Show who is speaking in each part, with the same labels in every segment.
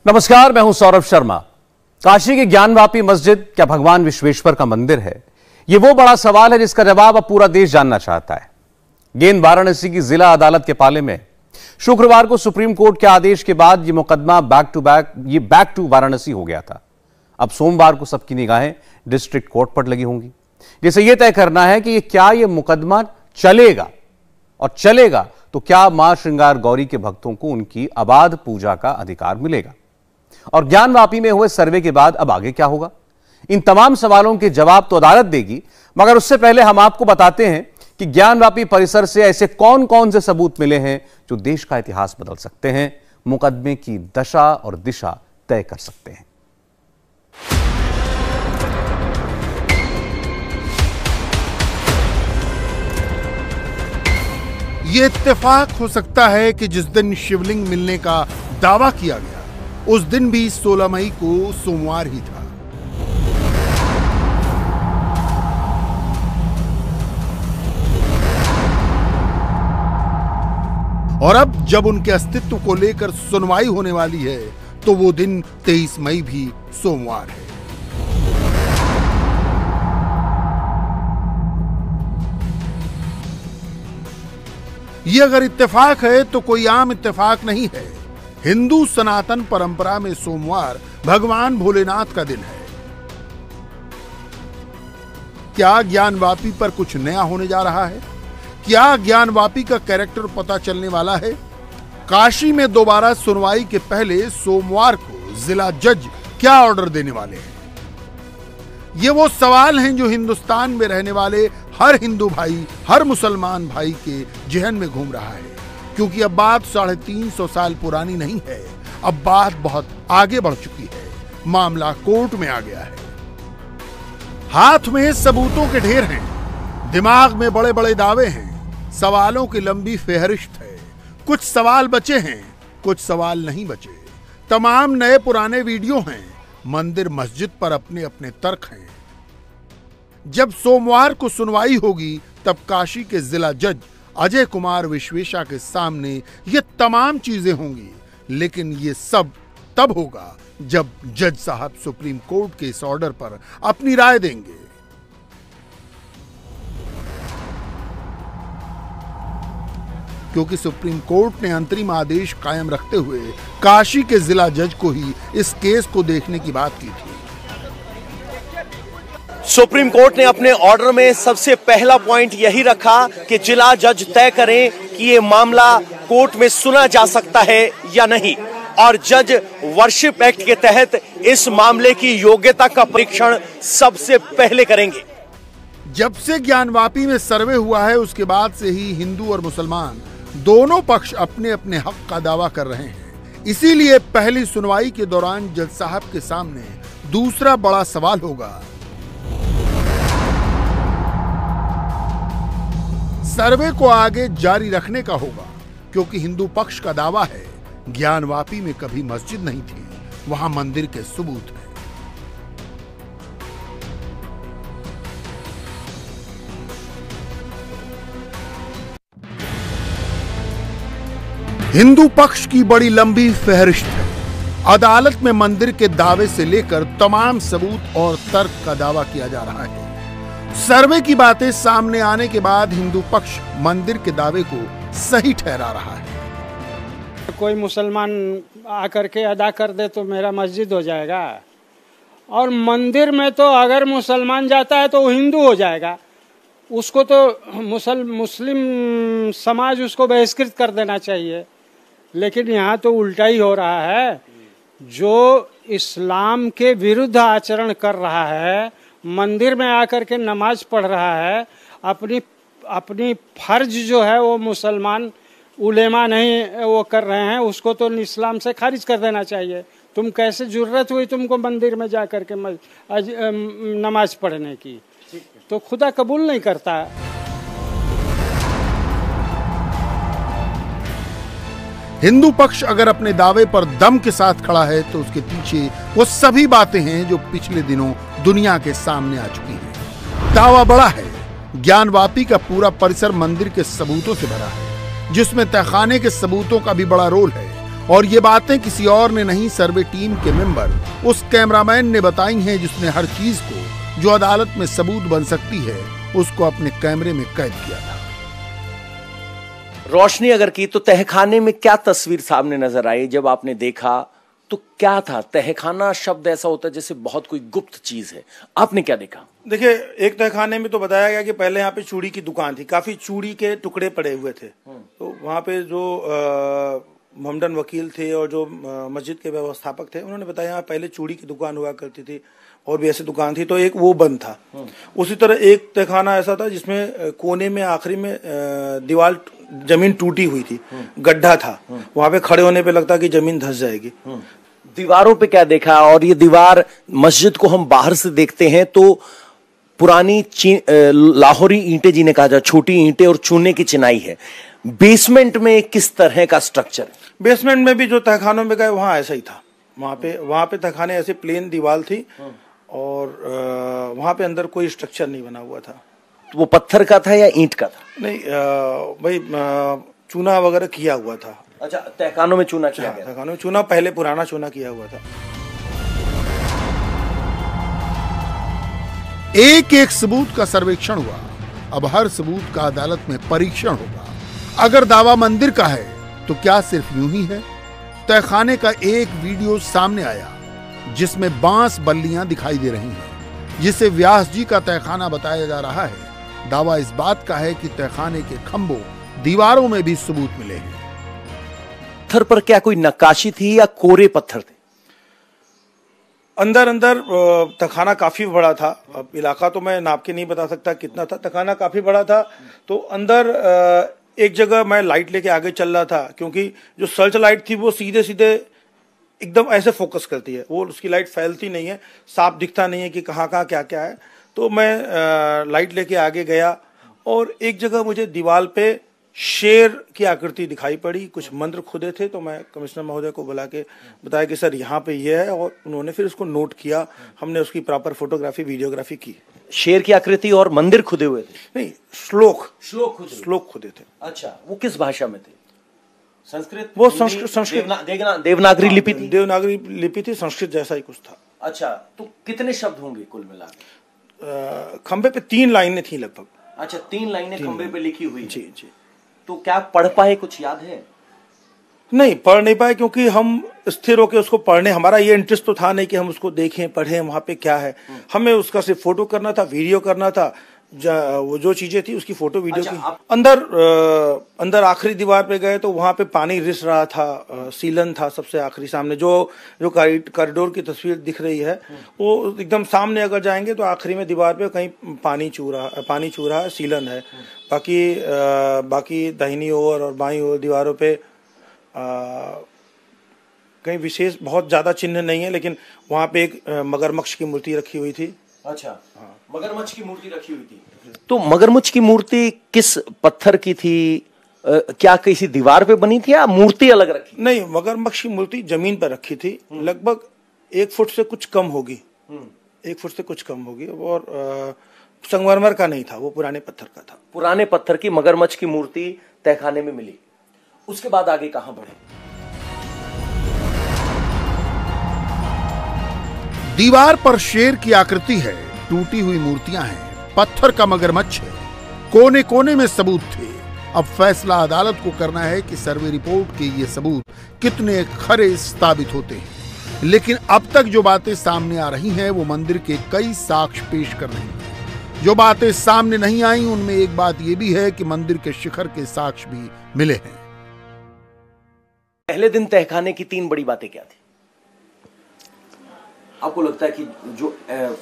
Speaker 1: नमस्कार, मैं हूं सौरभ शर्मा। काशी की ज्ञानवापी मस्जिद क्या भगवान विश्वेश्वर का मंदिर है? यह वो बड़ा सवाल है जिसका जवाब अब पूरा देश जानना चाहता है। गेंद वाराणसी की जिला अदालत के पाले में शुक्रवार को सुप्रीम कोर्ट के आदेश के बाद यह मुकदमा बैक टू वाराणसी हो गया था। अब सोमवार को सबकी निगाहें डिस्ट्रिक्ट कोर्ट पर लगी होंगी, जिसे यह तय करना है कि क्या यह मुकदमा चलेगा, और चलेगा तो क्या मां श्रृंगार गौरी के भक्तों को उनकी अबाध पूजा का अधिकार मिलेगा। और ज्ञानवापी में हुए सर्वे के बाद अब आगे क्या होगा? इन तमाम सवालों के जवाब तो अदालत देगी, मगर उससे पहले हम आपको बताते हैं कि ज्ञानवापी परिसर से ऐसे कौन कौन से सबूत मिले हैं जो देश का इतिहास बदल सकते हैं, मुकदमे की दशा और दिशा तय कर सकते हैं।
Speaker 2: यह इत्तेफाक हो सकता है कि जिस दिन शिवलिंग मिलने का दावा किया गया उस दिन भी 16 मई को सोमवार ही था। और अब जब उनके अस्तित्व को लेकर सुनवाई होने वाली है तो वो दिन 23 मई भी सोमवार है। ये अगर इत्तेफाक है तो कोई आम इत्तेफाक नहीं है। हिंदू सनातन परंपरा में सोमवार भगवान भोलेनाथ का दिन है। क्या ज्ञानवापी पर कुछ नया होने जा रहा है? क्या ज्ञानवापी का कैरेक्टर पता चलने वाला है? काशी में दोबारा सुनवाई के पहले सोमवार को जिला जज क्या ऑर्डर देने वाले हैं? ये वो सवाल हैं जो हिंदुस्तान में रहने वाले हर हिंदू भाई, हर मुसलमान भाई के जहन में घूम रहा है। क्योंकि अब बात 350 साल पुरानी नहीं है, अब बात बहुत आगे बढ़ चुकी है। मामला कोर्ट में आ गया है। हाथ में सबूतों के ढेर हैं, दिमाग में बड़े बड़े दावे हैं, सवालों की लंबी फेहरिस्त है। कुछ सवाल बचे हैं, कुछ सवाल नहीं बचे। तमाम नए पुराने वीडियो हैं, मंदिर मस्जिद पर अपने अपने तर्क हैं। जब सोमवार को सुनवाई होगी तब काशी के जिला जज अजय कुमार विश्वेशा के सामने ये तमाम चीजें होंगी, लेकिन ये सब तब होगा जब जज साहब सुप्रीम कोर्ट के इस ऑर्डर पर अपनी राय देंगे। क्योंकि सुप्रीम कोर्ट ने अंतरिम आदेश कायम रखते हुए काशी के जिला जज को ही इस केस को देखने की बात की थी।
Speaker 3: सुप्रीम कोर्ट ने अपने ऑर्डर में सबसे पहला पॉइंट यही रखा कि जिला जज तय करें कि ये मामला कोर्ट में सुना जा सकता है या नहीं, और जज वर्शिप एक्ट के तहत इस मामले की योग्यता का परीक्षण सबसे पहले करेंगे।
Speaker 2: जब से ज्ञानवापी में सर्वे हुआ है उसके बाद से ही हिंदू और मुसलमान दोनों पक्ष अपने अपने हक का दावा कर रहे हैं। इसीलिए पहली सुनवाई के दौरान जज साहब के सामने दूसरा बड़ा सवाल होगा। सर्वे को आगे जारी रखने का होगा, क्योंकि हिंदू पक्ष का दावा है ज्ञानवापी में कभी मस्जिद नहीं थी, वहां मंदिर के सबूत हैं। हिंदू पक्ष की बड़ी लंबी फहरिस्त है। अदालत में मंदिर के दावे से लेकर तमाम सबूत और तर्क का दावा किया जा रहा है। सर्वे की बातें सामने आने के बाद हिंदू पक्ष मंदिर के दावे को सही ठहरा रहा है।
Speaker 4: कोई मुसलमान आकर के अदा कर दे तो मेरा मस्जिद हो जाएगा, और मंदिर में तो अगर मुसलमान जाता है तो वो हिंदू हो जाएगा। उसको तो मुस्लिम समाज उसको बहिष्कृत कर देना चाहिए। लेकिन यहाँ तो उल्टा ही हो रहा है। जो इस्लाम के विरुद्ध आचरण कर रहा है, मंदिर में आकर के नमाज पढ़ रहा है, अपनी फर्ज जो है वो मुसलमान उलेमा नहीं वो कर रहे हैं, उसको तो इस्लाम से खारिज कर देना चाहिए। तुम कैसे जरूरत हुई तुमको मंदिर में जाकर के नमाज पढ़ने की? तो खुदा कबूल नहीं करता।
Speaker 2: हिंदू पक्ष अगर अपने दावे पर दम के साथ खड़ा है तो उसके पीछे वो सभी बातें हैं जो पिछले दिनों दुनिया के सामने आ चुकी हैं। दावा बड़ा है। ज्ञानवापी का पूरा परिसर मंदिर के सबूतों से भरा है, जिसमें तहखाने के सबूतों का भी बड़ा रोल है। और ये बातें किसी और ने नहीं, सर्वे टीम के मेंबर उस कैमरामैन ने बताई हैं जिसने हर चीज को जो अदालत में सबूत बन सकती है उसको अपने कैमरे में कैद किया था।
Speaker 3: रोशनी अगर की तो तहखाने में क्या तस्वीर सामने नजर आई जब आपने देखा, तो क्या था? तहखाना शब्द ऐसा होता है जैसे बहुत कोई गुप्त चीज है, आपने क्या देखा?
Speaker 5: देखिए, एक तहखाने में तो बताया गया कि पहले यहाँ पे चूड़ी की दुकान थी, काफी चूड़ी के टुकड़े पड़े हुए थे। तो वहाँ पे जो मोहम्मदन वकील थे और जो मस्जिद के व्यवस्थापक थे, उन्होंने बताया यहाँ पहले चूड़ी की दुकान हुआ करती थी और भी ऐसी दुकान थी, तो एक वो बंद था। उसी तरह एक तहखाना ऐसा था जिसमें कोने में आखिरी में दीवार जमीन टूटी हुई थी, गड्ढा था, वहां पे खड़े होने पे लगता कि जमीन धंस जाएगी।
Speaker 3: दीवारों पे क्या देखा? और ये दीवार, मस्जिद को हम बाहर से देखते हैं तो पुरानी लाहौरी ईंटें जिन्हें कहा जाए, छोटी ईंटें और चूने की चिनाई है। बेसमेंट में किस तरह का स्ट्रक्चर?
Speaker 5: बेसमेंट में भी जो तहखानों में गए वहां ऐसा ही था। वहां पे तहखाने ऐसे प्लेन दीवार थी और वहां पे अंदर कोई स्ट्रक्चर नहीं बना हुआ था।
Speaker 3: तो वो पत्थर का था या ईंट का था?
Speaker 5: नहीं भाई, चूना वगैरह किया हुआ था।
Speaker 3: अच्छा, तहखानों में चूना किया गया?
Speaker 5: तहखानों में चूना, पहले पुराना चूना किया हुआ था।
Speaker 2: एक एक सबूत का सर्वेक्षण हुआ। अब हर सबूत का अदालत में परीक्षण होगा। अगर दावा मंदिर का है तो क्या सिर्फ यूं ही है? तहखाने का एक वीडियो सामने आया जिसमें बांस बल्लियां दिखाई दे रही हैं, जिसे व्यास जी का तहखाना बताया जा रहा है। दावा इस बात का है कि तहखाने के खंभों, दीवारों में भी सबूत मिले हैं।
Speaker 3: पत्थर पर क्या कोई नक्काशी थी या कोरे पत्थर थे?
Speaker 5: अंदर तहखाना काफी बड़ा था। अब इलाका तो मैं नाप के नहीं बता सकता कितना था, तहखाना काफी बड़ा था। तो अंदर एक जगह मैं लाइट लेके आगे चल रहा था, क्योंकि जो सर्च लाइट थी वो सीधे सीधे एकदम ऐसे फोकस करती है, वो उसकी लाइट फैलती नहीं है, साफ दिखता नहीं है कि कहाँ कहाँ क्या क्या है। तो मैं लाइट लेके आगे गया और एक जगह मुझे दीवार पे शेर की आकृति दिखाई पड़ी, कुछ मंत्र खुदे थे। तो मैं कमिश्नर महोदय को बुला के बताया कि सर यहाँ पे ये है, और उन्होंने फिर उसको नोट किया। हमने उसकी प्रॉपर फोटोग्राफी, वीडियोग्राफी की।
Speaker 3: शेर की आकृति और मंदिर खुदे हुए थे?
Speaker 5: नहीं, श्लोक खुदे थे।
Speaker 3: अच्छा, वो किस भाषा में थे? संस्कृत?
Speaker 5: वो संस्कृत,
Speaker 3: देवनागरी लिपि थी?
Speaker 5: देवनागरी लिपि थी, संस्कृत जैसा ही कुछ था।
Speaker 3: अच्छा, तो कितने शब्द होंगे कुल मिलाकर?
Speaker 5: खंबे पे 3 लाइनें थी लगभग।
Speaker 3: अच्छा, 3 लाइनें खंबे पे लिखी हुई?
Speaker 5: जी जी।
Speaker 3: तो क्या पढ़ पाए, कुछ याद है?
Speaker 5: नहीं, पढ़ नहीं पाए, क्योंकि हम स्थिर होकर उसको पढ़ने, हमारा ये इंटरेस्ट तो था नहीं कि हम उसको देखें, पढ़ें वहां पे क्या है। हमें उसका सिर्फ फोटो करना था, वीडियो करना था। वो जो चीजें थी उसकी फोटो वीडियो की। अंदर आखिरी दीवार पे गए तो वहां पे पानी रिस रहा था, सीलन था सबसे आखिरी सामने। जो कॉरिडोर की तस्वीर दिख रही है वो एकदम सामने अगर जाएंगे तो आखिरी में दीवार पे कहीं पानी चू रहा है, सीलन है। बाकी दाहिनी ओर और बाईं ओर दीवारों पे कहीं विशेष बहुत ज्यादा चिन्ह नहीं है, लेकिन वहां पे एक मगरमच्छ की मूर्ति रखी हुई थी।
Speaker 3: अच्छा, हाँ, मगरमच्छ की मूर्ति रखी हुई थी। तो मगरमच्छ की मूर्ति किस पत्थर की थी? क्या किसी दीवार पे बनी थी या मूर्ति अलग रखी?
Speaker 5: नहीं, मगरमच्छ की मूर्ति जमीन पर रखी थी, लगभग 1 फुट से कुछ कम होगी। 1 फुट से कुछ कम होगी, और संगमरमर का नहीं था, वो पुराने पत्थर का था।
Speaker 3: पुराने पत्थर की मगरमच्छ की मूर्ति तहखाने में मिली। उसके बाद आगे कहां बढ़े?
Speaker 2: दीवार पर शेर की आकृति है, टूटी हुई मूर्तियां हैं, पत्थर का मगरमच्छ है, कोने कोने में सबूत थे। अब फैसला अदालत को करना है कि सर्वे रिपोर्ट के ये सबूत कितने खरे साबित होते हैं। लेकिन अब तक जो बातें सामने आ रही हैं वो मंदिर के कई साक्ष्य पेश कर रही हैं। जो बातें सामने नहीं आई उनमें एक बात ये भी है कि मंदिर के शिखर के साक्ष्य भी मिले हैं।
Speaker 3: पहले दिन तहखाने की 3 बड़ी बातें क्या थी? आपको लगता है कि जो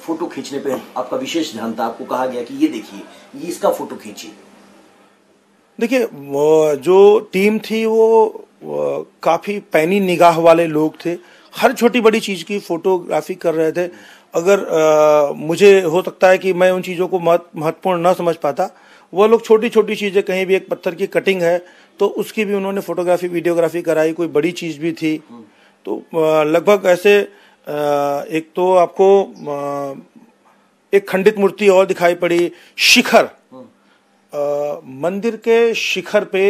Speaker 3: फोटो खींचने पे आपका विशेष ध्यान था, आपको कहा गया कि ये देखिए, ये इसका फोटो खींचिए?
Speaker 5: देखिए, जो टीम थी वो काफी पैनी निगाह वाले लोग थे, हर छोटी बड़ी चीज की फोटोग्राफी कर रहे थे। अगर मुझे हो सकता है कि मैं उन चीजों को महत्वपूर्ण न समझ पाता, वो लोग छोटी छोटी चीजें, कहीं भी एक पत्थर की कटिंग है तो उसकी भी उन्होंने फोटोग्राफी, वीडियोग्राफी कराई। कोई बड़ी चीज भी थी तो लगभग ऐसे एक तो आपको एक खंडित मूर्ति और दिखाई पड़ी। शिखर, मंदिर के शिखर पे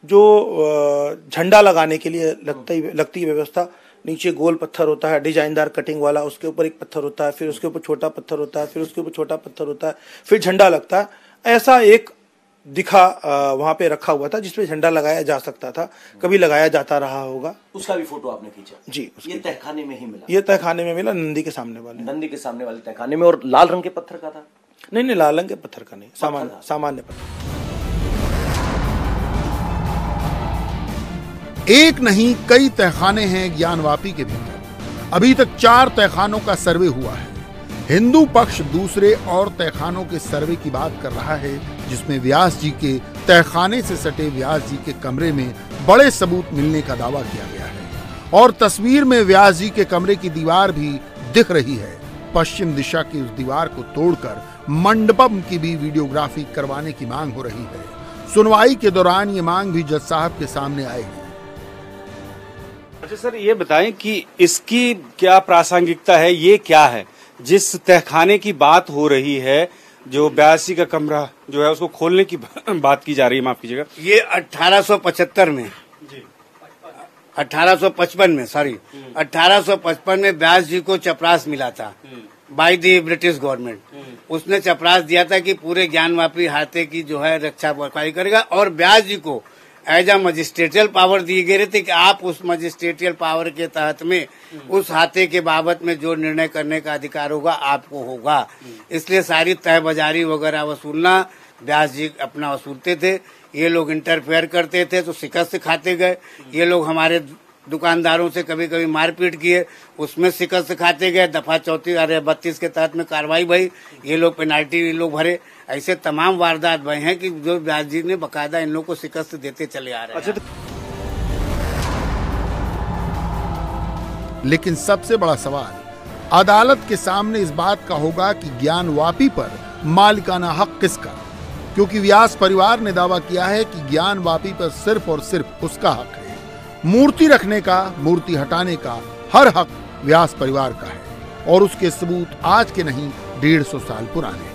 Speaker 5: जो झंडा लगाने के लिए लगती है व्यवस्था, नीचे गोल पत्थर होता है डिजाइनदार कटिंग वाला, उसके ऊपर एक पत्थर होता है, फिर उसके ऊपर छोटा पत्थर होता है, फिर उसके ऊपर छोटा पत्थर होता है, फिर झंडा लगता है। ऐसा एक दिखा वहां पे रखा हुआ था जिसपे झंडा लगाया जा सकता था, कभी लगाया जाता रहा होगा।
Speaker 3: उसका भी फोटो आपने खींचा? जी। ये तहखाने में ही मिला?
Speaker 5: ये तहखाने में मिला, नंदी के सामने वाले
Speaker 3: तहखाने में। और लाल रंग के पत्थर का था?
Speaker 5: नहीं, लाल रंग के पत्थर का नहीं, सामान्य पत्थर।
Speaker 2: एक नहीं कई तहखाने हैं ज्ञानवापी के भीतर। अभी तक 4 तहखानों का सर्वे हुआ है। हिंदू पक्ष दूसरे और तहखानों के सर्वे की बात कर रहा है, जिसमें व्यास जी के तहखाने से सटे व्यास जी के कमरे में बड़े सबूत मिलने का दावा किया गया है। और तस्वीर में व्यास जी के कमरे की दीवार भी दिख रही है। पश्चिम दिशा की उस दीवार को तोड़कर मंडपम की भी वीडियोग्राफी करवाने की मांग हो रही है। सुनवाई के दौरान ये मांग भी जज साहब के सामने आएगी।
Speaker 6: अच्छा सर, ये बताएं कि इसकी क्या प्रासंगिकता है, ये क्या है जिस तहखाने की बात हो रही है, जो 82 का कमरा जो है उसको खोलने की बात की जा रही है, माफ कीजिएगा।
Speaker 7: ये 1875 में 1855 में 1855 में व्यास जी को चपरास मिला था बाय दी ब्रिटिश गवर्नमेंट। उसने चपरास दिया था कि पूरे ज्ञानवापी हाथे की जो है रक्षा बरपाई करेगा, और व्यास जी को एज अ मजिस्ट्रेटियल पावर दिए गए थे कि आप उस मजिस्ट्रेटियल पावर के तहत में उस हाथे के बाबत में जो निर्णय करने का अधिकार होगा आपको होगा। इसलिए सारी तय बाजारी वगैरह वसूलना व्यास जी अपना वसूलते थे। ये लोग इंटरफेयर करते थे तो शिकस्त खाते गए। ये लोग हमारे दुकानदारों से कभी कभी मारपीट किए, उसमें शिकस्त खाते गए। दफा 32 के तहत में कार्रवाई भई, ये लोग पेनाल्टी लोग भरे। ऐसे तमाम वारदात भय हैं कि जो व्यास जी ने बकायदा इन लोगों को शिकस्त देते चले आ रहे हैं।
Speaker 2: लेकिन सबसे बड़ा सवाल अदालत के सामने इस बात का होगा कि ज्ञानवापी पर मालिकाना हक किसका, क्योंकि व्यास परिवार ने दावा किया है कि ज्ञानवापी पर सिर्फ और सिर्फ उसका हक है। मूर्ति रखने का, मूर्ति हटाने का हर हक व्यास परिवार का है, और उसके सबूत आज के नहीं 150 साल पुराने हैं।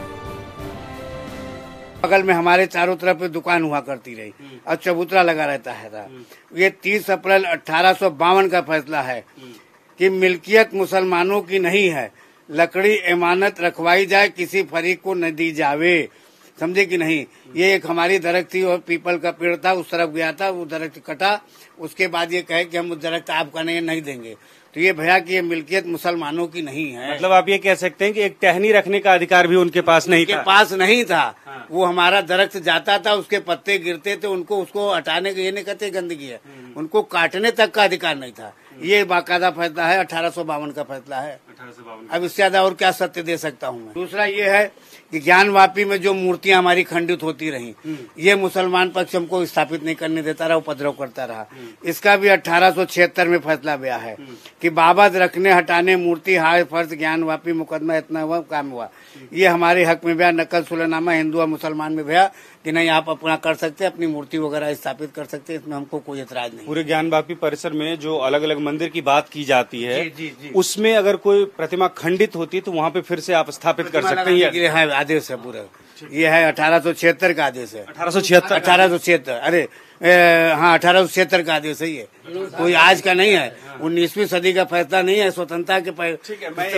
Speaker 7: बगल में हमारे चारों तरफ दुकान हुआ करती रही और चबूतरा लगा रहता है। ये 30 अप्रैल 1852 का फैसला है कि मिल्कियत मुसलमानों की नहीं है, लकड़ी इमानत रखवाई जाए, किसी फरीक को न दी जावे। समझे कि नहीं? ये एक हमारी दरख्त थी और पीपल का पेड़ था, उस तरफ गया था, वो दरख्त कटा। उसके बाद ये कहे कि हम उस दरख्त आपका नहीं देंगे। तो ये भैया कि ये मिल्कियत मुसलमानों की नहीं है।
Speaker 6: मतलब आप ये कह सकते हैं कि एक टहनी रखने का अधिकार भी उनके पास नहीं था।
Speaker 7: पास नहीं था। हाँ। वो हमारा दरख्त जाता था, उसके पत्ते गिरते थे, उनको उसको हटाने के ये नहीं कहते गंदगी है, उनको काटने तक का अधिकार नहीं था। ये बाकायदा फैसला है, 1852 का फैसला है। 1852। अब इससे ज्यादा और क्या सत्य दे सकता हूँ मैं। दूसरा ये है कि ज्ञानवापी में जो मूर्तियां हमारी खंडित होती रही, ये मुसलमान पक्ष हमको स्थापित नहीं करने देता रहा, उपद्रव करता रहा। इसका भी 1876 में फैसला हुआ है कि बाबत रखने हटाने मूर्ति हाय फर्ज ज्ञानवापी मुकदमा इतना हुआ काम हुआ। ये हमारे हक में भैया नकल सुलहनामा हिंदू और मुसलमान में भैया कि नहीं आप अपना कर सकते, अपनी मूर्ति वगैरह स्थापित कर सकते, इसमें हमको कोई एतराज नहीं।
Speaker 6: पूरे ज्ञानवापी परिसर में जो अलग अलग मंदिर की बात की जाती है, जी। उसमें अगर कोई प्रतिमा खंडित होती है तो वहाँ पे फिर से आप स्थापित कर सकते हैं।
Speaker 7: आदेश है पूरा, ये है 1876 का आदेश है।
Speaker 6: 1876
Speaker 7: अरे हाँ 1876 का आदेश है। ये कोई आज का नहीं है, 19वीं सदी का फैसला नहीं है, स्वतंत्रता के पहले।
Speaker 6: ठीक है, मैं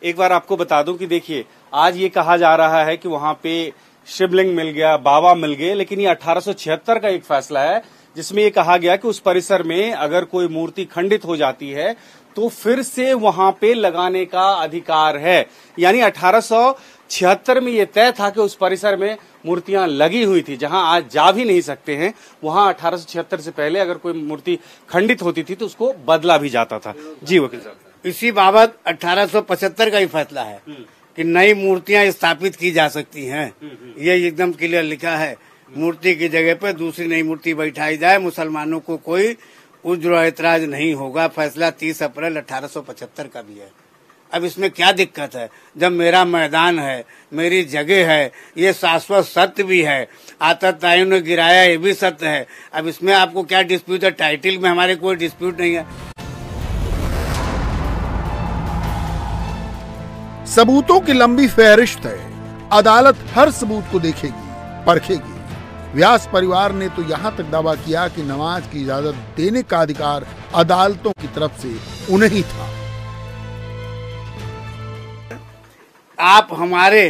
Speaker 6: एक बार आपको बता दूं कि देखिए आज ये कहा जा रहा है कि वहाँ पे शिवलिंग मिल गया, बाबा मिल गए, लेकिन ये 1876 का एक फैसला है जिसमें ये कहा गया कि उस परिसर में अगर कोई मूर्ति खंडित हो जाती है तो फिर से वहां पे लगाने का अधिकार है। यानी 1876 में ये तय था कि उस परिसर में मूर्तियां लगी हुई थी, जहां आज जा भी नहीं सकते हैं। वहां 1876 से पहले अगर कोई मूर्ति खंडित होती थी तो उसको बदला भी जाता था। जी वकील साहब,
Speaker 7: इसी बाबत 1875 का ही फैसला है कि नई मूर्तियां स्थापित की जा सकती हैं। ये एकदम क्लियर लिखा है, मूर्ति की जगह पर दूसरी नई मूर्ति बैठाई जाए, मुसलमानों को कोई उज्र ऐतराज नहीं होगा। फैसला 30 अप्रैल 1875 का भी है। अब इसमें क्या दिक्कत है? जब मेरा मैदान है, मेरी जगह है, ये शाश्वत सत्य भी है, आतताइयों ने गिराया ये भी सत्य है। अब इसमें आपको क्या डिस्प्यूट है? टाइटल में हमारे कोई डिस्प्यूट नहीं है।
Speaker 2: सबूतों की लंबी फहरिस्त है। अदालत हर सबूत को देखेगी, परखेगी। व्यास परिवार ने तो यहाँ तक दावा किया कि नमाज की इजाजत देने का अधिकार अदालतों की तरफ से उन्हें ही था।
Speaker 7: आप हमारे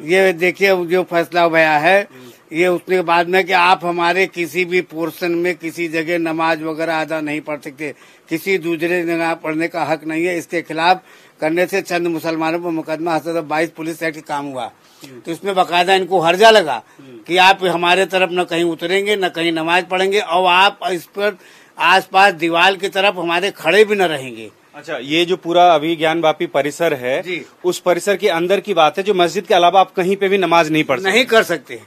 Speaker 7: ये देखिए जो फैसला हुआ है ये उसके बाद में कि आप हमारे किसी भी पोर्शन में किसी जगह नमाज वगैरह अदा नहीं पढ़ सकते, किसी दूसरे नमाज पढ़ने का हक नहीं है। इसके खिलाफ करने से चंद मुसलमानों पर मुकदमा 22 पुलिस एक्ट काम हुआ, तो इसमें बाकायदा इनको हर्जा लगा कि आप हमारे तरफ न कहीं उतरेंगे न कहीं नमाज पढ़ेंगे और आप इस पर आसपास दीवार की तरफ हमारे खड़े भी न रहेंगे।
Speaker 6: अच्छा, ये जो पूरा अभी ज्ञानवापी परिसर है
Speaker 7: जी,
Speaker 6: उस परिसर के अंदर की बात है, जो मस्जिद के अलावा आप कहीं पे भी नमाज नहीं पढ़ सकते?
Speaker 7: नहीं कर सकते।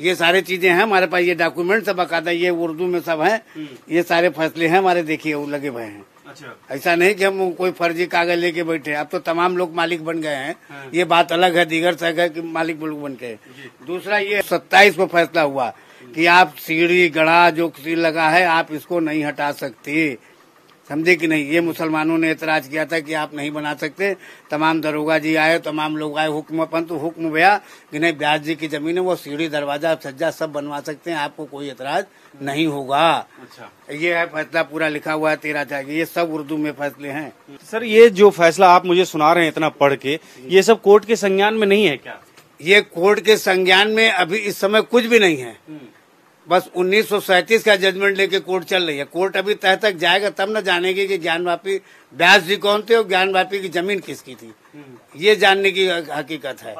Speaker 7: ये सारी चीजें हैं हमारे पास, ये डॉक्यूमेंट सब बाकायदा ये उर्दू में सब है, ये सारे फैसले हैं हमारे, देखिए वो लगे हुए हैं।
Speaker 6: अच्छा,
Speaker 7: ऐसा नहीं कि हम कोई फर्जी कागज लेके बैठे, अब तो तमाम लोग मालिक बन गए हैं। ये बात अलग है, दीगर जगह के मालिक लोग बन गए। दूसरा ये 27 को फैसला हुआ कि आप सीढ़ी गढ़ा जो सीढ़ी लगा है आप इसको नहीं हटा सकते, समझे कि नहीं। ये मुसलमानों ने एतराज किया था कि आप नहीं बना सकते। तमाम दरोगा जी आए, तमाम लोग आए, हुक्म भैया कि नहीं, ब्यास जी की जमीन है, वो सीढ़ी दरवाजा सज्जा सब बनवा सकते हैं, आपको कोई एतराज नहीं होगा।
Speaker 6: अच्छा,
Speaker 7: ये है फैसला पूरा लिखा हुआ है 13 चाहिए, ये सब उर्दू में फैसले हैं।
Speaker 6: सर ये जो फैसला आप मुझे सुना रहे हैं इतना पढ़ के, ये सब कोर्ट के संज्ञान में नहीं है क्या?
Speaker 7: ये कोर्ट के संज्ञान में अभी इस समय कुछ भी नहीं है, बस 1937 का जजमेंट लेके कोर्ट चल रही है। कोर्ट अभी तह तक जाएगा तब न जानेगी कि ज्ञानवापी व्यास जी कौन थे और ज्ञानवापी की जमीन किसकी थी, ये जानने की हकीकत है।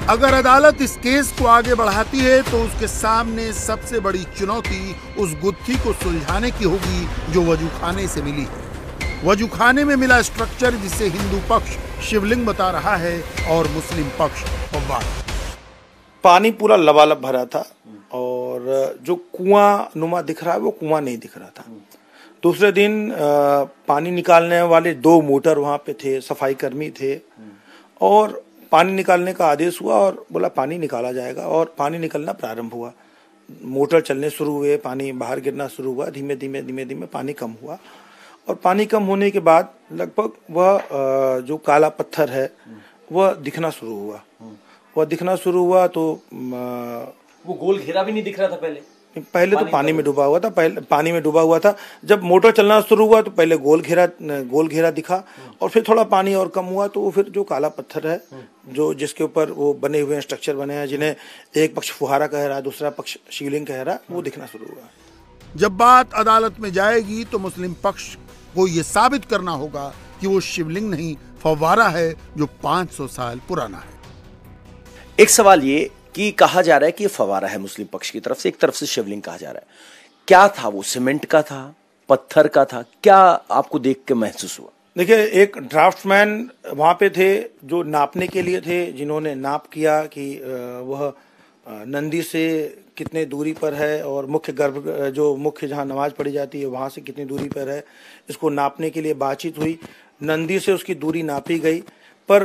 Speaker 2: अगर अदालत इस केस को आगे बढ़ाती है तो उसके सामने सबसे बड़ी चुनौती उस गुत्थी को सुलझाने की होगी जो वजूखाने से मिली है। वजूखाने में मिला स्ट्रक्चर जिसे हिंदू पक्ष शिवलिंग बता रहा है और मुस्लिम पक्ष फव्वारा।
Speaker 5: पानी पूरा लबालब भरा था और जो कुआं नुमा दिख रहा है वो कुआं नहीं दिख रहा था। दूसरे दिन पानी निकालने वाले 2 मोटर वहां पे थे, सफाई कर्मी थे, और पानी निकालने का आदेश हुआ और बोला पानी निकाला जाएगा, और पानी निकलना प्रारंभ हुआ। मोटर चलने शुरू हुए, पानी बाहर गिरना शुरू हुआ, धीमे धीमे पानी कम हुआ, और पानी कम होने के बाद लगभग वह जो काला पत्थर है वह दिखना शुरू हुआ। वह दिखना शुरू हुआ तो
Speaker 3: वो गोल घेरा भी नहीं दिख रहा था पहले
Speaker 5: तो पानी में डूबा हुआ था। पहले पानी में डूबा हुआ था। जब मोटर चलना शुरू हुआ तो पहले गोल घेरा दिखा, और फिर थोड़ा पानी और कम हुआ तो फिर जो काला पत्थर है जो जिसके ऊपर वो बने हुए स्ट्रक्चर बने हैं, जिन्हें एक पक्ष फुहारा कह रहा है, दूसरा पक्ष शिवलिंग कह रहा है, वो दिखना शुरू हुआ।
Speaker 2: जब बात अदालत में जाएगी तो मुस्लिम पक्ष को ये साबित करना होगा कि वो शिवलिंग नहीं फव्वारा है जो 500 साल पुराना है।
Speaker 3: एक सवाल ये कि कहा जा रहा है कि ये फव्वारा है मुस्लिम पक्ष की तरफ से, एक तरफ से शिवलिंग कहा जा रहा है। क्या था वो, सीमेंट का था, पत्थर का था, क्या आपको देख के महसूस हुआ?
Speaker 5: देखिए, एक ड्राफ्टमैन वहां पे थे जो नापने के लिए थे, जिन्होंने नाप किया कि वह नंदी से कितने दूरी पर है और मुख्य जहां नमाज पढ़ी जाती है वहां से कितनी दूरी पर है। इसको नापने के लिए बातचीत हुई, नंदी से उसकी दूरी नापी गई, पर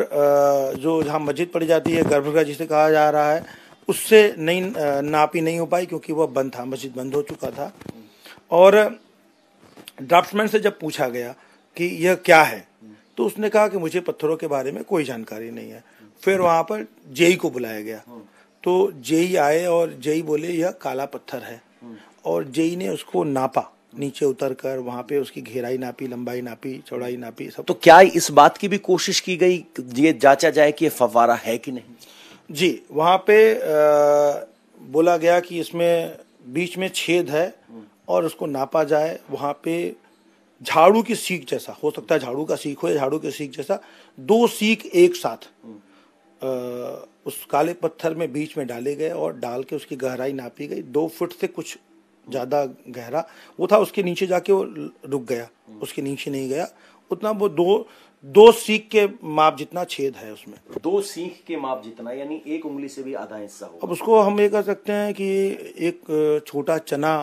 Speaker 5: जो जहां मस्जिद पढ़ी जाती है गर्भगृह जिसे कहा जा रहा है उससे नापी नहीं हो पाई, क्योंकि वह बंद था, मस्जिद बंद हो चुका था। और ड्राफ्टमैन से जब पूछा गया कि यह क्या है तो उसने कहा कि मुझे पत्थरों के बारे में कोई जानकारी नहीं है। फिर वहां पर जेई को बुलाया गया, तो जेई आए और जेई बोले यह काला पत्थर है, और जेई ने उसको नापा, नीचे उतरकर वहां पे उसकी गहराई नापी, लंबाई नापी, चौड़ाई नापी, सब।
Speaker 3: तो क्या इस बात की भी कोशिश की गई ये जांचा जाए कि ये फव्वारा है कि नहीं?
Speaker 5: जी, वहां पे बोला गया कि इसमें बीच में छेद है और उसको नापा जाए। वहां पे झाड़ू की सीख जैसा, हो सकता है झाड़ू का सीख हो या झाड़ू की सीख जैसा, 2 सीख एक साथ उस काले पत्थर में बीच में डाले गए और डाल के उसकी गहराई नापी गई। 2 फुट से कुछ ज्यादा गहरा वो था। उसके नीचे जाके वो रुक गया, उसके नीचे नहीं गया उतना। वो दो सीख के माप जितना छेद है उसमें,
Speaker 3: 2 सीख के माप जितना, यानी 1 उंगली से भी आधा हिस्सा हो।
Speaker 5: अब उसको हम ये कह सकते हैं कि एक छोटा चना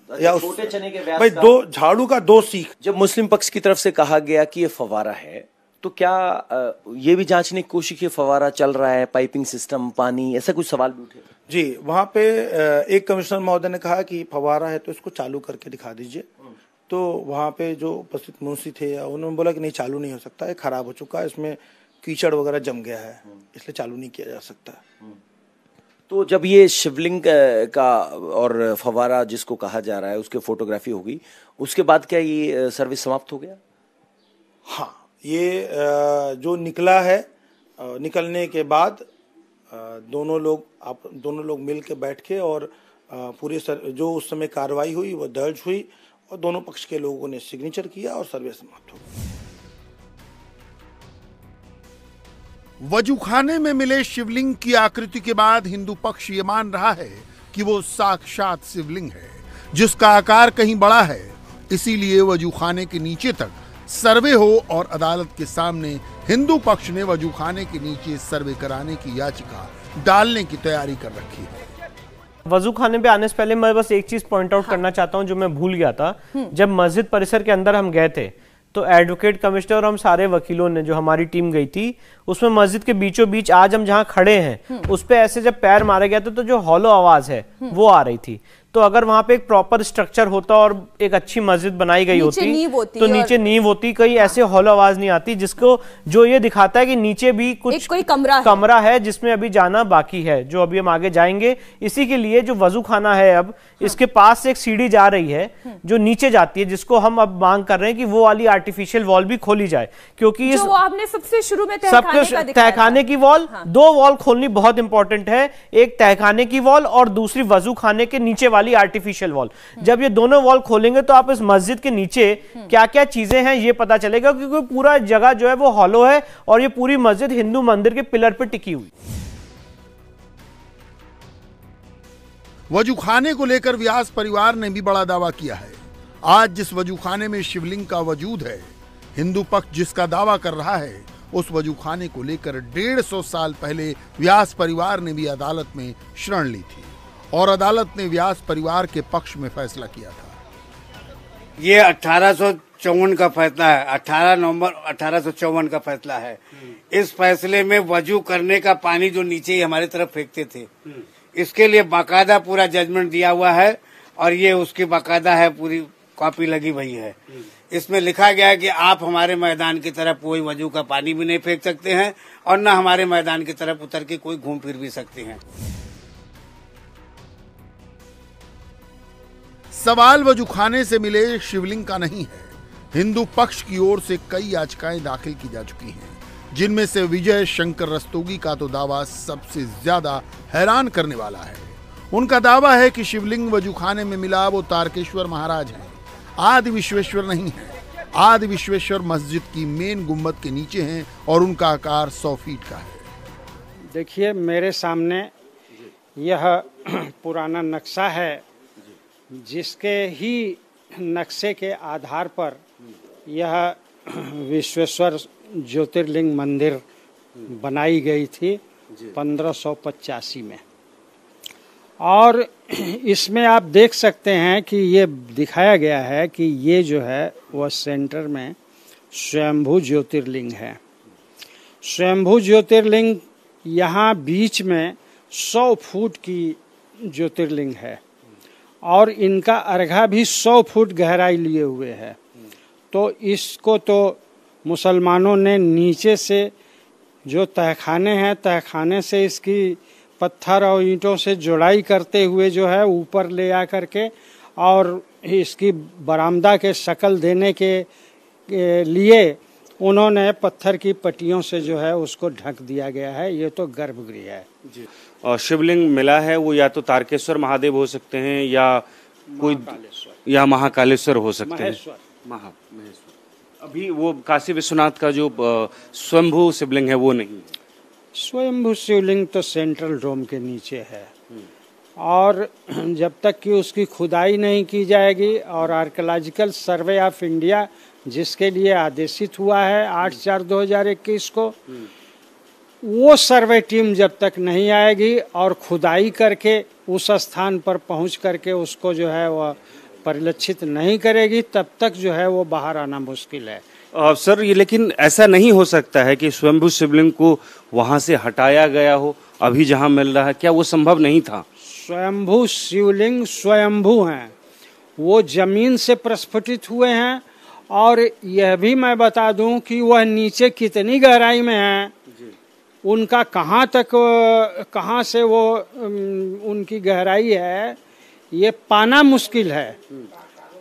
Speaker 5: या
Speaker 3: छोटे चने के व्यास
Speaker 5: भाई
Speaker 3: का
Speaker 5: 2 झाड़ू का 2 सीख।
Speaker 3: जब मुस्लिम पक्ष की तरफ से कहा गया कि ये फव्वारा है, तो क्या ये भी जांचने की कोशिश की फव्वारा चल रहा है, पाइपिंग सिस्टम, पानी, ऐसा कुछ सवाल भी उठे?
Speaker 5: जी, वहां पे एक कमिश्नर महोदय ने कहा कि फव्वारा है तो इसको चालू करके दिखा दीजिए। तो वहाँ पे जो उपस्थित मुंशी थे उन्होंने बोला कि नहीं चालू नहीं हो सकता है, खराब हो चुका है, इसमें कीचड़ वगैरह जम गया है, इसलिए चालू नहीं किया जा सकता।
Speaker 3: तो जब ये शिवलिंग का और फवारा जिसको कहा जा रहा है उसके फोटोग्राफी होगी, उसके बाद क्या ये सर्विस समाप्त हो गया?
Speaker 5: हाँ, ये जो निकला है, निकलने के बाद दोनों लोग मिल के बैठ के और पूरे जो उस समय कार्रवाई हुई वो दर्ज हुई और दोनों पक्ष के लोगों ने सिग्नेचर किया और सर्वे समाप्त हो गई।
Speaker 2: वजूखाने में मिले शिवलिंग की आकृति के बाद हिंदू पक्ष ये मान रहा है कि वो साक्षात शिवलिंग है जिसका आकार कहीं बड़ा है। इसीलिए वजूखाने के नीचे तक सर्वे हो और अदालत के सामने हिंदू पक्ष ने वजूखाने के नीचे सर्वे कराने की याचिका डालने की तैयारी कर रखी है।
Speaker 8: वजू खाने पे आने से पहले मैं बस एक चीज पॉइंट आउट करना चाहता हूं जो मैं भूल गया था। जब मस्जिद परिसर के अंदर हम गए थे तो एडवोकेट कमिश्नर और हम सारे वकीलों ने, जो हमारी टीम गई थी, उसमें मस्जिद के बीचों बीच आज हम जहां खड़े हैं उस पे ऐसे जब पैर मारे गए थे तो जो हॉलो आवाज है वो आ रही थी। तो अगर वहां पे एक प्रॉपर स्ट्रक्चर होता और एक अच्छी मस्जिद बनाई गई होती तो नीचे नींव होती, कहीं ऐसे हॉलो आवाज नहीं आती, जिसको जो ये दिखाता है कि नीचे भी कुछ कोई कमरा है जिसमें अभी जाना बाकी है, जो अभी हम आगे जाएंगे। इसी के लिए जो वजू खाना है अब इसके पास से एक सीढ़ी जा रही है जो नीचे जाती है, जिसको हम अब मांग कर रहे हैं कि वो वाली आर्टिफिशियल वॉल भी खोली जाए, क्योंकि इस
Speaker 9: आपने सबसे शुरू में
Speaker 8: तहखाने की वॉल, दो वॉल खोलनी बहुत इंपॉर्टेंट है, एक तहखाने की वॉल और दूसरी वजू खाने के नीचे वाली आर्टिफिशियल वॉल। जब ये दोनों वॉल खोलेंगे तो आप इस मस्जिद के नीचे क्या क्या चीजें हैं ये पता चलेगा, क्योंकि पूरा जगह जो है वो हॉलो है और ये पूरी मस्जिद हिंदू मंदिर के पिलर पर टिकी हुई।
Speaker 2: वजूखाने को लेकर व्यास परिवार ने भी बड़ा दावा किया है। आज जिस वजूखाने में शिवलिंग का वजूद है, हिंदू पक्ष जिसका दावा कर रहा है, उस वजूखाने को लेकर 150 साल पहले व्यास परिवार ने भी अदालत में शरण ली थी और अदालत ने व्यास परिवार के पक्ष में फैसला किया था।
Speaker 7: ये 1854 का फैसला है, 18 नवंबर 1854 का फैसला है। इस फैसले में वजू करने का पानी जो नीचे ही हमारी तरफ फेंकते थे, इसके लिए बाकायदा पूरा जजमेंट दिया हुआ है और ये उसकी बाकायदा है, पूरी कॉपी लगी हुई है। इसमें लिखा गया है कि आप हमारे मैदान की तरफ कोई वजू का पानी भी नहीं फेंक सकते हैं और न हमारे मैदान की तरफ उतर के कोई घूम फिर भी सकते हैं।
Speaker 2: सवाल वजूखाने से मिले शिवलिंग का नहीं है। हिंदू पक्ष की ओर से कई याचिकाएं दाखिल की जा चुकी हैं, जिनमें से विजय शंकर रस्तोगी का तो दावा सबसे ज्यादा हैरान करने वाला है। उनका दावा है कि शिवलिंग वजूखाने में मिला वो तारकेश्वर महाराज हैं, आदि विश्वेश्वर नहीं है। आदि विश्वेश्वर मस्जिद की मेन गुम्बद के नीचे हैं और उनका आकार 100 फीट का है।
Speaker 4: देखिए मेरे सामने यह पुराना नक्शा है, जिसके ही नक्शे के आधार पर यह विश्वेश्वर ज्योतिर्लिंग मंदिर बनाई गई थी 1585 में। और इसमें आप देख सकते हैं कि ये दिखाया गया है कि ये जो है वह सेंटर में स्वयंभू ज्योतिर्लिंग है। स्वयंभू ज्योतिर्लिंग यहाँ बीच में 100 फुट की ज्योतिर्लिंग है और इनका अर्घा भी 100 फुट गहराई लिए हुए है। तो इसको तो मुसलमानों ने नीचे से जो तहखाने हैं, तहखाने से इसकी पत्थर और ईंटों से जुड़ाई करते हुए जो है ऊपर ले आ करके और इसकी बरामदा के शक्ल देने के लिए उन्होंने पत्थर की पट्टियों से जो है उसको ढक दिया गया है। ये तो गर्भगृह है जी।
Speaker 6: और शिवलिंग मिला है वो या तो तारकेश्वर महादेव हो सकते हैं या कोई या महाकालेश्वर हो सकते हैं। महेश्वर अभी वो काशी विश्वनाथ का जो स्वयंभू शिवलिंग है वो नहीं।
Speaker 4: स्वयंभू शिवलिंग तो सेंट्रल डोम के नीचे है और जब तक कि उसकी खुदाई नहीं की जाएगी और आर्कियोलॉजिकल सर्वे ऑफ इंडिया जिसके लिए आदेशित हुआ है 8/4/2021 को, वो सर्वे टीम जब तक नहीं आएगी और खुदाई करके उस स्थान पर पहुंच करके उसको जो है वह परिलक्षित नहीं करेगी, तब तक जो है वो बाहर आना मुश्किल है।
Speaker 6: सर ये लेकिन ऐसा नहीं हो सकता है कि स्वयंभू शिवलिंग को वहां से हटाया गया हो अभी जहां मिल रहा है, क्या वो संभव नहीं था?
Speaker 4: स्वयंभू शिवलिंग स्वयंभू हैं, वो जमीन से प्रस्फुटित हुए हैं, और यह भी मैं बता दूं कि वह नीचे कितनी गहराई में है, उनका कहाँ से वो उनकी गहराई है, ये पाना मुश्किल है।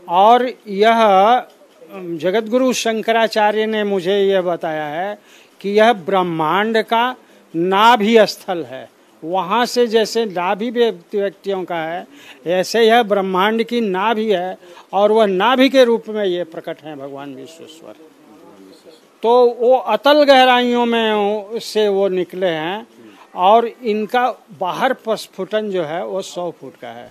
Speaker 4: और यह जगतगुरु शंकराचार्य ने मुझे यह बताया है कि यह ब्रह्मांड का नाभि स्थल है। वहाँ से जैसे नाभि व्यक्तियों का है, ऐसे यह ब्रह्मांड की नाभि है, और वह नाभि के रूप में ये प्रकट हैं भगवान विश्वेश्वर। तो वो अतल गहराइयों में से वो निकले हैं, और इनका बाहर प्रस्फुटन जो है वो 100 फुट का है।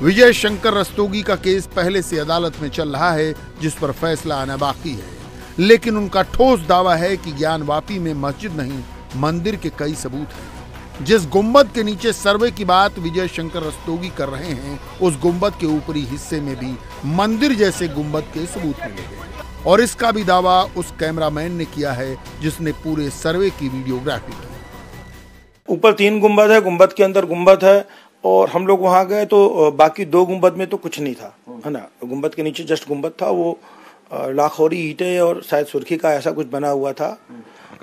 Speaker 2: विजय शंकर रस्तोगी का केस पहले से अदालत में चल रहा है, जिस पर फैसला आना बाकी है, लेकिन उनका ठोस दावा है कि ज्ञानवापी में मस्जिद नहीं, मंदिर के कई सबूत हैं। जिस गुंबद के नीचे सर्वे की बात विजय शंकर रस्तोगी कर रहे हैं, उस गुंबद के ऊपरी हिस्से में भी मंदिर जैसे गुंबद के सबूत मिलेंगे, और इसका भी दावा उस कैमरामैन ने किया है जिसने पूरे सर्वे की वीडियोग्राफी की।
Speaker 5: ऊपर 3 गुंबद है, गुंबद के अंदर गुंबद है, और हम लोग वहां गए तो बाकी 2 गुंबद में तो कुछ नहीं था, है ना। गुंबद के नीचे जस्ट गुंबद था, वो लाखोरी ईंटें और शायद सुर्खी का ऐसा कुछ बना हुआ था,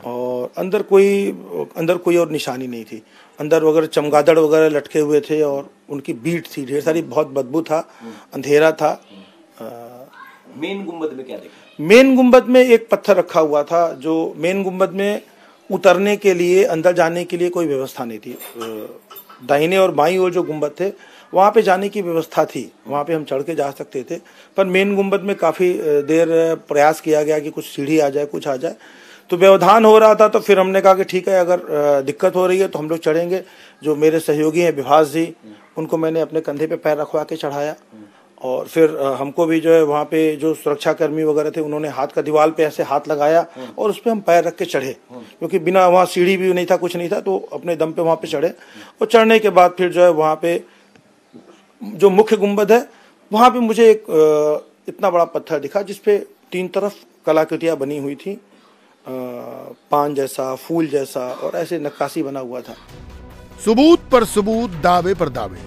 Speaker 5: और अंदर कोई और निशानी नहीं थी। अंदर वगैरह चमगादड़ वगैरह लटके हुए थे, और उनकी बीट थी ढेर सारी, बहुत बदबू था, अंधेरा था।
Speaker 3: मेन गुंबद में क्या देखा?
Speaker 5: मेन गुंबद में एक पत्थर रखा हुआ था, जो मेन गुंबद में उतरने के लिए, अंदर जाने के लिए कोई व्यवस्था नहीं थी। दाहिने और बाईं ओर जो गुंबद थे, वहाँ पे जाने की व्यवस्था थी, वहाँ पे हम चढ़ के जा सकते थे, पर मेन गुंबद में काफ़ी देर प्रयास किया गया कि कुछ सीढ़ी आ जाए, कुछ आ जाए, तो व्यवधान हो रहा था। तो फिर हमने कहा कि ठीक है, अगर दिक्कत हो रही है तो हम लोग चढ़ेंगे। जो मेरे सहयोगी हैं विभास जी, उनको मैंने अपने कंधे पे पैर रखवा के चढ़ाया, और फिर हमको भी जो है वहाँ पे जो सुरक्षाकर्मी वगैरह थे, उन्होंने हाथ का दीवार पे ऐसे हाथ लगाया, और उस पर हम पैर रख के चढ़े, क्योंकि बिना वहाँ सीढ़ी भी नहीं था, कुछ नहीं था, तो अपने दम पे वहाँ पे चढ़े। और चढ़ने के बाद फिर जो है वहाँ पे जो मुख्य गुंबद है, वहाँ पे मुझे एक इतना बड़ा पत्थर दिखा, जिसपे 3 तरफ कलाकृतियाँ बनी हुई थी, पान जैसा, फूल जैसा, और ऐसे नक्काशी बना हुआ था।
Speaker 2: सबूत पर सबूत, दावे पर दावे,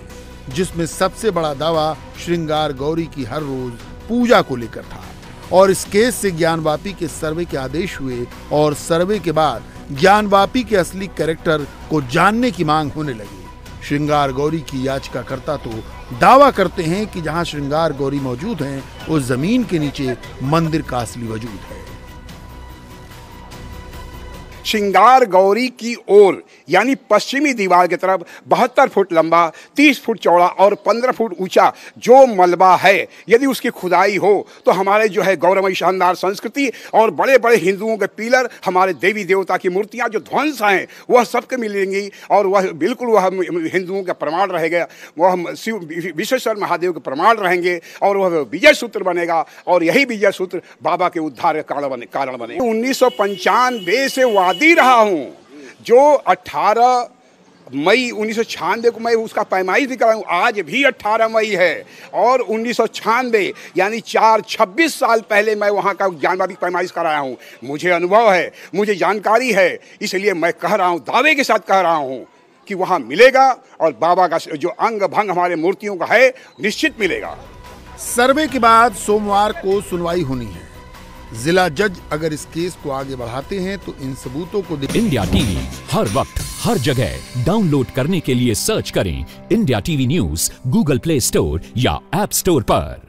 Speaker 2: जिसमें सबसे बड़ा दावा श्रृंगार गौरी की हर रोज पूजा को लेकर था, और इस केस से ज्ञानवापी के सर्वे के आदेश हुए, और सर्वे के बाद ज्ञानवापी के असली कैरेक्टर को जानने की मांग होने लगी। श्रृंगार गौरी की याचिकाकर्ता तो दावा करते हैं कि जहां श्रृंगार गौरी मौजूद हैं, उस जमीन के नीचे मंदिर का असली वजूद है।
Speaker 9: श्रृंगार गौरी की ओर यानी पश्चिमी दीवार की तरफ 72 फुट लंबा, 30 फुट चौड़ा और 15 फुट ऊंचा जो मलबा है, यदि उसकी खुदाई हो तो हमारे जो है गौरवमयी शानदार संस्कृति और बड़े बड़े हिंदुओं के पिलर, हमारे देवी देवता की मूर्तियां जो ध्वंस हैं, वह सबके मिलेंगी, और वह बिल्कुल वह हिंदुओं का प्रमाण रहेगा, वह शिव विश्वेश्वर महादेव के प्रमाण रहेंगे, और वह विजय सूत्र बनेगा, और यही विजय सूत्र बाबा के उद्धार का कारण बने। 1995 से वादी रहा हूं, जो 18 मई 1996 को मैं उसका पैमाइश भी कराऊं, आज भी 18 मई है, और 1996 यानी 26 साल पहले मैं वहां का ज्ञानवापी पैमाइश कराया हूं। मुझे अनुभव है, मुझे जानकारी है, इसलिए मैं कह रहा हूं, दावे के साथ कह रहा हूं कि वहां मिलेगा, और बाबा का जो अंग भंग हमारे मूर्तियों का है, निश्चित मिलेगा।
Speaker 2: सर्वे के बाद सोमवार को सुनवाई होनी है। जिला जज अगर इस केस को आगे बढ़ाते हैं तो इन सबूतों को
Speaker 10: इंडिया टीवी हर वक्त हर जगह डाउनलोड करने के लिए सर्च करें India TV news Google play store या ऐप स्टोर पर।